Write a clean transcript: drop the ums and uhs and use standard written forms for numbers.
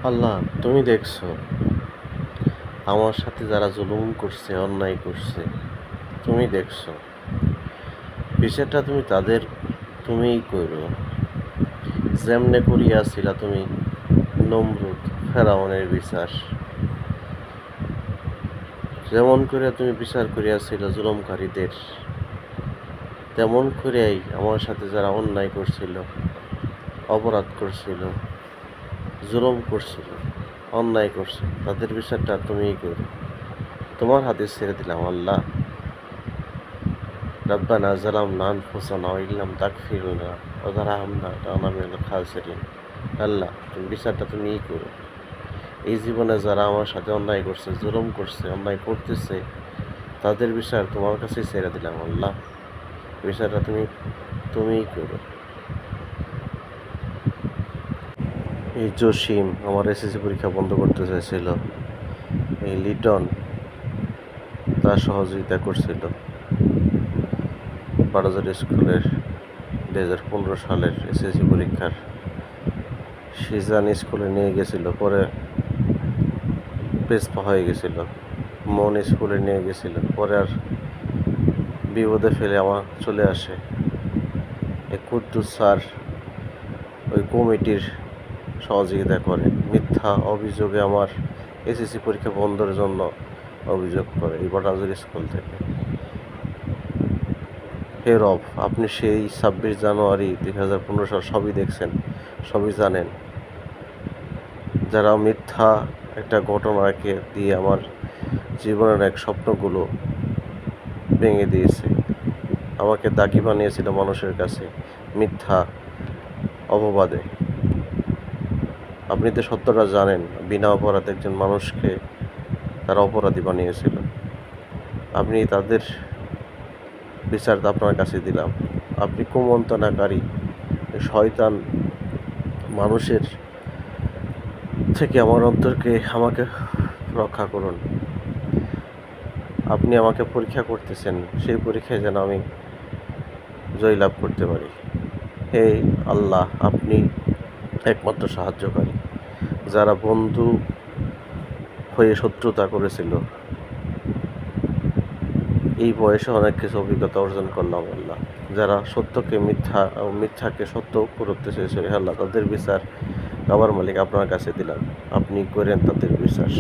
আল্লাহ, তুমি দেখছো আমার সাথে যারা জুলুম করছে, অন্যায় করছে, তুমি দেখছো। বিচারটা তুমি তাদের তুমিই করো। যেমনে করিয়াছিলা তুমি নমরুদ ফেরাউনের বিচার, যেমন করে তুমি বিচার করিয়াছিল জুলুমকারীদের, তেমন করেই আমার সাথে যারা অন্যায় করছিল, অপরাধ করছিল, জুলুম করছিল, অন্যায় করছে, তাদের বিচারটা তুমিই করো। তোমার হাতে ছেড়ে দিলাম আল্লাহ। ربنا ظلمنا أنفسنا وإن لم تغفر لنا وترحمنا لنكونن من الخاسرين। আল্লাহ, তুমি বিচারটা তুমিই করো। এই জীবনে যারা আমার সাথে অন্যায় করছে, জুলুম করছে, অন্যায় করতেছে, তাদের বিচার তোমার কাছেই ছেড়ে দিলাম আল্লাহ। বিচারটা তুমিই করো। এই জসিম আমার এসএসসি পরীক্ষা বন্ধ করতে চাইছিল, এই লিটন তার সহযোগিতা করছিল। বারোজোর স্কুলের 2015 সালের এসএসসি পরীক্ষার সিজান স্কুলে নিয়ে গেছিল, পরে পেছপা হয়ে গেছিল। মন স্কুলে নিয়ে গেছিল, পরে আর বিপদে ফেলে আমার চলে আসে। এই কুদ্দুস স্যার ওই কমিটির সহযোগিতা করে, মিথ্যা অভিযোগে আমার এসএসসি পরীক্ষা বন্ধের জন্য অভিযোগ করে এই বাটাজোর স্কুল থেকে। হে রব, আপনি সেই 26 জানুয়ারি 2015 সাল সবই দেখছেন, সবই জানেন। যারা মিথ্যা একটা ঘটনাকে দিয়ে আমার জীবনের এক স্বপ্নগুলো ভেঙে দিয়েছে, আমাকে দাগি বানিয়েছিল মানুষের কাছে মিথ্যা অপবাদে। আপনি তো সত্যটা জানেন, বিনা অপরাধে একজন মানুষকে তারা অপরাধী বানিয়েছিল। আপনি তাদের বিচার আপনার কাছে দিলাম। আপনি কুমন্ত্রণাকারী শয়তান মানুষের থেকে আমার অন্তরকে আমাকে রক্ষা করুন। আপনি আমাকে পরীক্ষা করতেছেন, সেই পরীক্ষায় যেন আমি জয়লাভ করতে পারি। হে আল্লাহ, আপনি একমাত্র সাহায্যকারী। যারা বন্ধু হয়ে শত্রুতা করেছিল, এই বয়সে অনেক কিছু অভিজ্ঞতা অর্জন করলাম আল্লাহ। যারা সত্যকে মিথ্যা, মিথ্যাকে সত্য করতে চেয়েছিল, আল্লাহ তাদের বিচার আবার মালিক আপনার কাছে দিলাম, আপনি করেন তাদের বিশ্বাস।